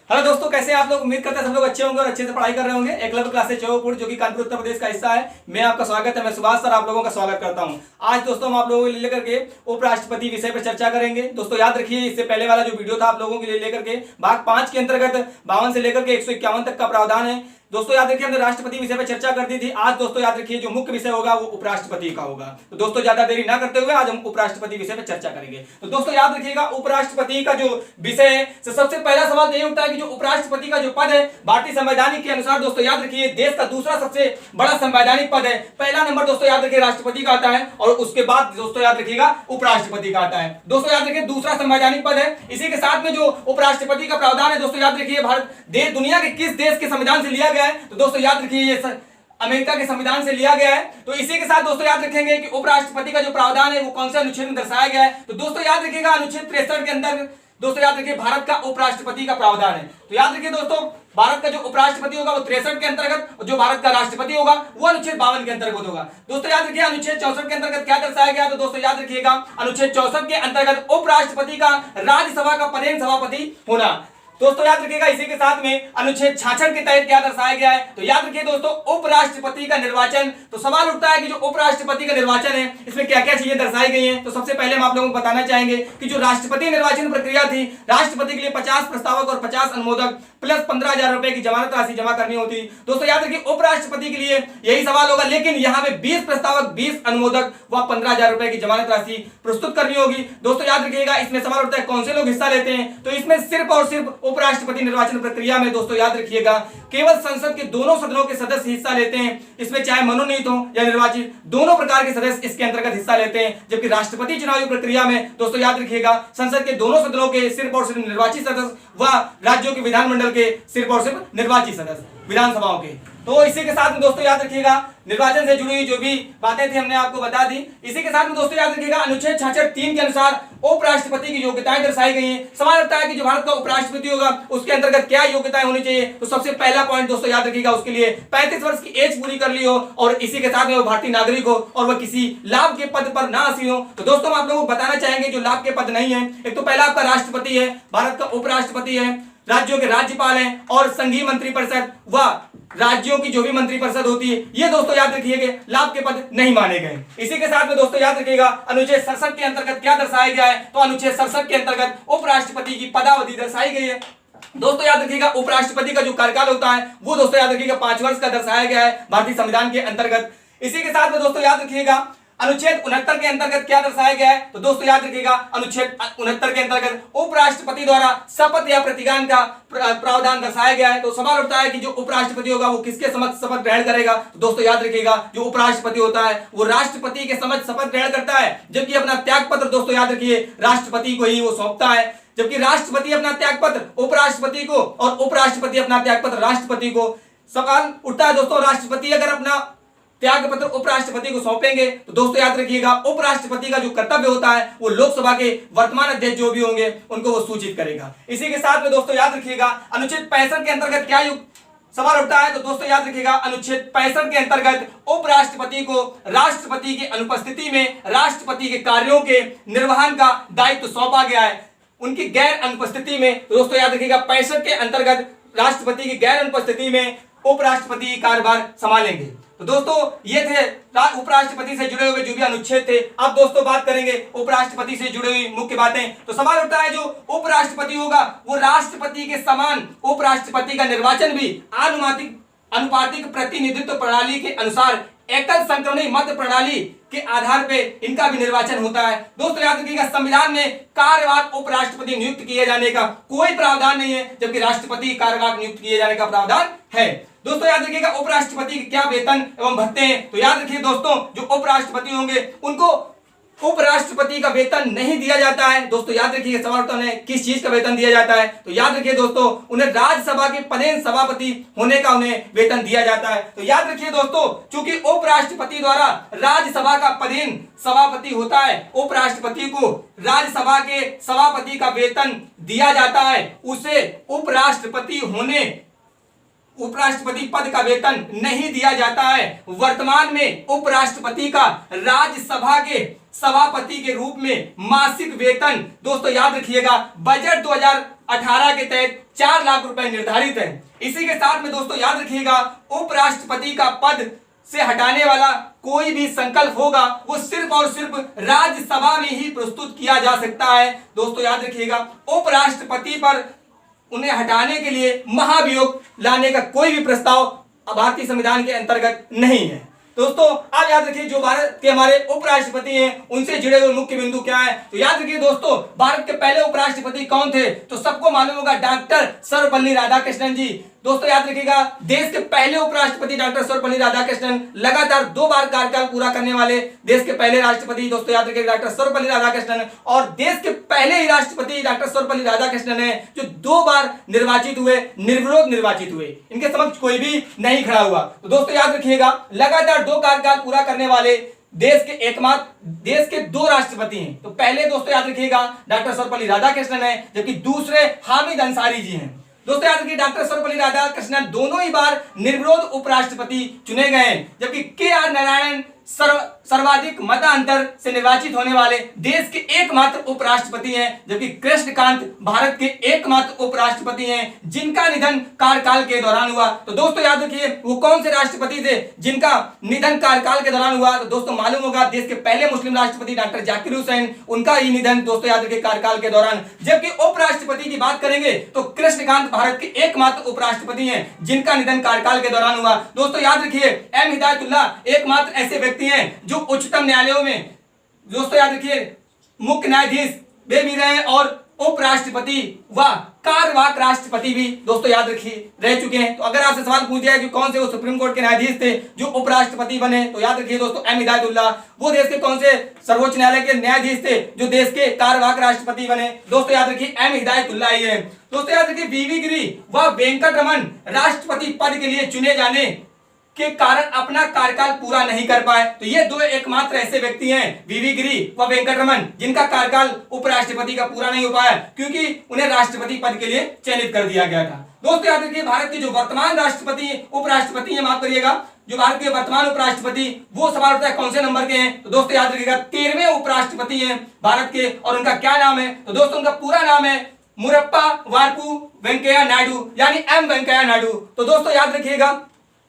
Hello दोस्तों, कैसे हैं आप लोग। उम्मीद करते हैं सब लोग अच्छे होंगे और अच्छे से पढ़ाई कर रहे होंगे। एकलव्य क्लासेस जबलपुर जो कि कानपुर उत्तर प्रदेश का हिस्सा है, मैं आपका स्वागत है। मैं सुभाष सर आप लोगों का स्वागत करता हूं। आज दोस्तों हम आप लोगों के लिए लेकर के उपराष्ट्रपति विषय पर चर्चा करेंगे। दोस्तों याद रखिए, इससे पहले वाला जो वीडियो था आप लोगों के लिए लेकर के भाग 5 के अंतर्गत 52 से लेकर के 151 तक का प्रावधान है। दोस्तों याद रखिए, हमने राष्ट्रपति विषय पर चर्चा कर दी थी। आज दोस्तों याद रखिए, जो मुख्य विषय होगा वो उपराष्ट्रपति का होगा। तो दोस्तों ज्यादा देरी ना करते हुए आज हम उपराष्ट्रपति विषय पर चर्चा करेंगे। तो दोस्तों याद रखिएगा, उपराष्ट्रपति का जो विषय है, सबसे पहला सवाल यही उठता है कि जो उपराष्ट्रपति का जो पद है भारतीय संवैधानिक के अनुसार, दोस्तों याद रखिए, देश का दूसरा सबसे बड़ा संवैधानिक पद है। पहला नंबर दोस्तों याद रखिए राष्ट्रपति का आता है और उसके बाद दोस्तों याद रखिएगा उपराष्ट्रपति का आता है। दोस्तों याद रखिए, दूसरा संवैधानिक पद है। इसी के साथ में जो उपराष्ट्रपति का प्रावधान है, दोस्तों याद रखिए, भारत देश दुनिया के किस देश के संविधान से लिया गया है, तो दोस्तों याद रखिए ये अमेरिका के संविधान से लिया गया है। तो इसी के साथ दोस्तों याद रखेंगे कि उपराष्ट्रपति का जो प्रावधान है वो कौन से अनुच्छेद में दर्शाया गया है, तो दोस्तों याद रखिएगा अनुच्छेद 63 के अंदर दोस्तों याद रखिए भारत का उपराष्ट्रपति का प्रावधान है। तो याद रखिए दोस्तों, भारत का जो उपराष्ट्रपति होगा वो 63 के अंतर्गत और जो भारत का राष्ट्रपति होगा वो अनुच्छेद 52 के अंतर्गत होगा। दोस्तों याद रखिए, अनुच्छेद 64 के अंतर्गत क्या दर्शाया गया, तो दोस्तों याद रखिएगा अनुच्छेद 64 के अंतर्गत उपराष्ट्रपति का राज्यसभा का पदेन सभापति होना। दोस्तों याद रखिएगा, इसी के साथ में अनुच्छेद 66 के तहत क्या दर्शाया गया है, तो याद रखिए दोस्तों उपराष्ट्रपति का निर्वाचन। तो सवाल उठता है कि जो उपराष्ट्रपति का निर्वाचन है इसमें क्या क्या चीजें दर्शाई गई हैं। तो सबसे पहले हम आप लोगों को बताना चाहेंगे कि जो राष्ट्रपति निर्वाचन प्रक्रिया थी, राष्ट्रपति के लिए 50 प्रस्तावक और 50 अनुमोदक प्लस 15,000 रुपए की जमानत राशि जमा करनी होती। दोस्तों याद रखिए, उपराष्ट्रपति के लिए यही सवाल होगा, लेकिन यहाँ पे 20 प्रस्तावक, 20 अनुमोदक व 15,000 रुपए की जमानत राशि प्रस्तुत करनी होगी। दोस्तों याद रखिएगा, इसमें सवाल उठता है कौन से लोग हिस्सा लेते हैं, तो इसमें सिर्फ और सिर्फ उपराष्ट्रपति निर्वाचन प्रक्रिया में दोस्तों याद रखिएगा केवल संसद के दोनों सदनों के सदस्य हिस्सा लेते हैं। इसमें चाहे मनोनीत हो या निर्वाचित, दोनों प्रकार के सदस्य इसके अंतर्गत हिस्सा लेते हैं। जबकि राष्ट्रपति चुनावी प्रक्रिया में दोस्तों याद रखिएगा संसद के दोनों सदनों के सिर्फ और सिर्फ निर्वाचित सदस्य व राज्यों के विधानमंडल के सिर्फ और सिर्फ निर्वाचित सदस्य विधानसभाओं के। तो इसी के साथ में दोस्तों याद रखिएगा निर्वाचन से जुड़ी हुई जो भी बातें थी हमने आपको बता दी। इसी के साथ में दोस्तों याद रखिएगा अनुच्छेद 66(3) के अनुसार उपराष्ट्रपति की योग्यताएं दर्शाई गई हैं। सवाल उठता है कि जो भारत का उपराष्ट्रपति होगा उसके अंतर्गत क्या योग्यताएं होनी चाहिए, तो सबसे पहला पॉइंट दोस्तों याद रखिएगा, उसके लिए 35 वर्ष की एज पूरी कर ली हो और इसी के साथ में वो भारतीय नागरिक हो और वह किसी लाभ के पद पर ना आसीन हो। तो दोस्तों हम आप लोगों को बताना चाहेंगे जो लाभ के पद नहीं है, एक तो पहला आपका राष्ट्रपति है, भारत का उपराष्ट्रपति है, राज्यों के राज्यपाल हैं और संघीय मंत्रिपरिषद व राज्यों की जो भी मंत्रिपरिषद होती है, ये दोस्तों याद रखिएगा लाभ के पद नहीं माने गए। इसी के साथ में दोस्तों याद रखिएगा अनुच्छेद 67 के अंतर्गत क्या दर्शाया गया है, तो अनुच्छेद 67 के अंतर्गत उपराष्ट्रपति की पदावधि दर्शाई गई है। दोस्तों याद रखिएगा उपराष्ट्रपति का जो कार्यकाल होता है वो दोस्तों याद रखिएगा 5 वर्ष का दर्शाया गया है भारतीय संविधान के अंतर्गत। इसी के साथ में दोस्तों याद रखिएगा अनुच्छेद 69 के अंतर्गत क्या दर्शाया गया है, तो दोस्तों याद रखिएगा अनुच्छेद 69 के अंतर्गत उपराष्ट्रपति द्वारा शपथ या प्रतिज्ञान का प्रावधान दर्शाया गया है। तो सवाल उठता है कि जो उपराष्ट्रपति होगा वो किसके समक्ष शपथ ग्रहण करेगा, तो दोस्तों याद रखिएगा जो उपराष्ट्रपति होता है वो राष्ट्रपति के समक्ष शपथ ग्रहण करता है, जबकि अपना त्याग पत्र दोस्तों याद रखिए राष्ट्रपति को ही वो सौंपता है। जबकि राष्ट्रपति अपना त्याग पत्र उपराष्ट्रपति को और उपराष्ट्रपति अपना त्याग पत्र राष्ट्रपति को। सवाल उठता है दोस्तों, राष्ट्रपति अगर अपना त्याग पत्र उपराष्ट्रपति को सौंपेंगे तो दोस्तों याद रखिएगा उपराष्ट्रपति का जो कर्तव्य होता है वो लोकसभा के वर्तमान अध्यक्ष जो भी होंगे उनको वो सूचित करेगा। इसी के साथ में दोस्तों याद रखिएगा अनुच्छेद 65 के अंतर्गत क्या सवाल उठता है, तो दोस्तों याद रखिएगा अनुच्छेद 65 के अंतर्गत उपराष्ट्रपति को राष्ट्रपति की अनुपस्थिति में राष्ट्रपति के कार्यों के निर्वहन का दायित्व सौंपा गया है। उनकी गैर अनुपस्थिति में दोस्तों याद रखिएगा 65 के अंतर्गत राष्ट्रपति की गैर अनुपस्थिति में उपराष्ट्रपति कार्यभार संभालेंगे। तो दोस्तों ये थे उपराष्ट्रपति से जुड़े हुए जो भी अनुच्छेद थे। अब दोस्तों बात करेंगे उपराष्ट्रपति से जुड़ी हुई मुख्य बातें। तो सवाल उठता है जो उपराष्ट्रपति होगा वो राष्ट्रपति के समान उपराष्ट्रपति का निर्वाचन भी अनुपातिक प्रतिनिधित्व प्रणाली के अनुसार एकल संक्रमणी मत प्रणाली के आधार पे इनका भी निर्वाचन होता है। दोस्तों याद रखिएगा संविधान में कार्यवाहक उपराष्ट्रपति नियुक्त किए जाने का कोई प्रावधान नहीं है, जबकि राष्ट्रपति कार्यवाहक नियुक्त किए जाने का प्रावधान है। दोस्तों याद रखिएगा उपराष्ट्रपति के क्या वेतन एवं भत्ते हैं, तो याद रखिए दोस्तों जो उपराष्ट्रपति होंगे उनको उपराष्ट्रपति का वेतन नहीं दिया जाता है। दोस्तों याद रखिए सवाल उठता है किस चीज का वेतन दिया जाता है, तो याद रखिए दोस्तों उन्हें राज्यसभा के पदेन सभापति होने का उन्हें वेतन दिया जाता है। तो याद रखिए दोस्तों चूंकि उपराष्ट्रपति द्वारा राज्यसभा का पदेन सभापति होता है, उपराष्ट्रपति को राज्यसभा के सभापति का वेतन दिया जाता है, उसे उपराष्ट्रपति पद का वेतन नहीं दिया जाता है। वर्तमान में उपराष्ट्रपति का राज्यसभा के सभापति के रूप में मासिक वेतन दोस्तों याद रखिएगा बजट 2018 के तहत 4 लाख रुपए निर्धारित है। इसी के साथ में दोस्तों याद रखिएगा उपराष्ट्रपति का पद से हटाने वाला कोई भी संकल्प होगा वो सिर्फ और सिर्फ राज्यसभा में ही प्रस्तुत किया जा सकता है। दोस्तों याद रखिएगा उपराष्ट्रपति पर उन्हें हटाने के लिए महाभियोग लाने का कोई भी प्रस्ताव भारतीय संविधान के अंतर्गत नहीं है। दोस्तों आप याद रखिए जो भारत के हमारे उपराष्ट्रपति हैं उनसे जुड़े हुए मुख्य बिंदु क्या है। तो याद रखिए दोस्तों भारत के पहले उपराष्ट्रपति कौन थे, तो सबको मालूम होगा डॉक्टर सर्वपल्ली राधाकृष्णन जी। दोस्तों याद रखिएगा देश के पहले उपराष्ट्रपति डॉक्टर सर्वपल्ली राधाकृष्णन, लगातार 2 बार कार्यकाल पूरा करने वाले देश के पहले राष्ट्रपति दोस्तों याद रखिएगा डॉक्टर सर्वपल्ली राधाकृष्णन, और देश के पहले ही राष्ट्रपति डॉक्टर सर्वपल्ली राधाकृष्णन है जो 2 बार निर्वाचित हुए, निर्विरोध निर्वाचित हुए, इनके समक्ष कोई भी नहीं खड़ा हुआ। तो दोस्तों याद रखिएगा लगातार 2 कार्यकाल पूरा करने वाले देश के 2 राष्ट्रपति हैं। तो पहले दोस्तों याद रखिएगा डॉक्टर सर्वपल्ली राधाकृष्णन है, जबकि दूसरे हामिद अंसारी जी हैं। दोस्तों याद रखिए डॉक्टर सर्वपल्ली राधाकृष्णन दोनों ही बार निर्विरोध उपराष्ट्रपति चुने गए हैं, जबकि के.आर. नारायणन सर्वाधिक मतांतर से निर्वाचित होने वाले देश के एकमात्र उपराष्ट्रपति हैं, जबकि कृष्णकांत भारत के एकमात्र उपराष्ट्रपति हैं जिनका निधन कार्यकाल के दौरान हुआ। तो दोस्तों याद रखिए वो कौन से राष्ट्रपति थे जिनका निधन कार्यकाल के दौरान हुआ, तो दोस्तों मालूम होगा देश के पहले मुस्लिम राष्ट्रपति डॉक्टर जाकिर हुसैन, उनका ही निधन दोस्तों याद रखिए कार्यकाल के दौरान। जबकि उपराष्ट्रपति की बात करेंगे तो कृष्णकांत भारत के एकमात्र उपराष्ट्रपति हैं जिनका निधन कार्यकाल के दौरान हुआ। दोस्तों याद रखिए एम हिदायतुल्लाह एकमात्र ऐसे व्यक्ति हैं जो उच्चतम न्यायालयों में दोस्तों याद रखिए मुख्य न्यायाधीश वे भी रहे और उपराष्ट्रपति व कार्यवाहक राष्ट्रपति भी दोस्तों याद रखिए रह चुके हैं। तो अगर आपसे सवाल पूछ दिया है कि कौन से वो सुप्रीम कोर्ट के न्यायाधीश थे जो उपराष्ट्रपति बने, तो याद रखिए दोस्तों एम हिदायतुल्लाह। वो देश के कौन से सर्वोच्च न्यायालय के न्यायाधीश थे जो देश के कार्यवाहक राष्ट्रपति बने, दोस्तों याद रखिए एम हिदायतुल्लाह ही है। दोस्तों याद रखिए वी.वी. गिरी व वेंकटरमन राष्ट्रपति पद के लिए चुने जाने के कारण अपना कार्यकाल पूरा नहीं कर पाए। तो ये 2 एकमात्र ऐसे व्यक्ति हैं वी.वी. गिरी व वेंकटरमन जिनका कार्यकाल उपराष्ट्रपति का पूरा नहीं हो पाया क्योंकि उन्हें राष्ट्रपति पद के लिए चयनित कर दिया गया था। दोस्तों याद रखिए भारत के जो वर्तमान राष्ट्रपति उपराष्ट्रपति हैं, माफ करिएगा, जो भारत के वर्तमान उपराष्ट्रपति वो सवाल उठता है कौन से नंबर के हैं, तो दोस्तों याद रखिएगा 13वें उपराष्ट्रपति हैं भारत के, और उनका क्या नाम है, तो दोस्तों उनका पूरा नाम है मुरप्पा वारपू वेंकैया नायडू यानी एम वेंकैया नायडू। तो दोस्तों याद रखिएगा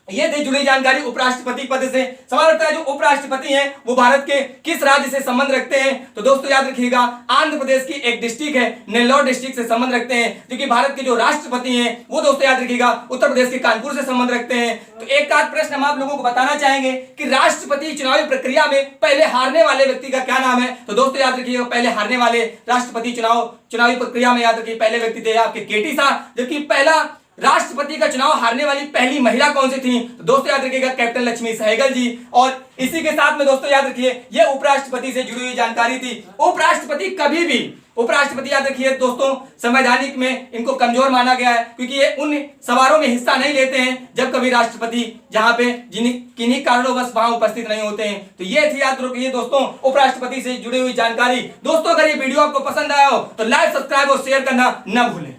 ये थी जुड़ी जानकारी उपराष्ट्रपति पद से। सवाल उठता है जो उपराष्ट्रपति हैं वो भारत के किस राज्य से संबंध रखते हैं, तो दोस्तों याद रखिएगा आंध्र प्रदेश की एक डिस्ट्रिक्ट है नेल्लोर डिस्ट्रिक्ट से संबंध रखते हैं, क्योंकि भारत के जो राष्ट्रपति हैं वो दोस्तों याद रखिएगा उत्तर प्रदेश के कानपुर से संबंध रखते हैं। तो एक आध प्रश्न हम आप लोगों को बताना चाहेंगे कि राष्ट्रपति चुनावी प्रक्रिया में पहले हारने वाले व्यक्ति का क्या नाम है, तो दोस्तों याद रखिएगा पहले हारने वाले राष्ट्रपति चुनावी प्रक्रिया में याद रखिए पहले व्यक्ति थे आपके के.टी. शाह, जबकि पहला राष्ट्रपति का चुनाव हारने वाली पहली महिला कौन सी थी, तो दोस्तों याद रखिएगा कैप्टन लक्ष्मी सहगल जी। और इसी के साथ में दोस्तों याद रखिए ये उपराष्ट्रपति से जुड़ी हुई जानकारी थी। उपराष्ट्रपति कभी भी उपराष्ट्रपति याद रखिए दोस्तों संवैधानिक में इनको कमजोर माना गया है क्योंकि ये उन समारोह में हिस्सा नहीं लेते हैं जब कभी राष्ट्रपति जहां पे किन्हीं कारणों वहां उपस्थित नहीं होते हैं। तो ये थी याद रखिए दोस्तों उपराष्ट्रपति से जुड़ी हुई जानकारी। दोस्तों अगर ये वीडियो आपको पसंद आया हो तो लाइक सब्सक्राइब और शेयर करना न भूलें।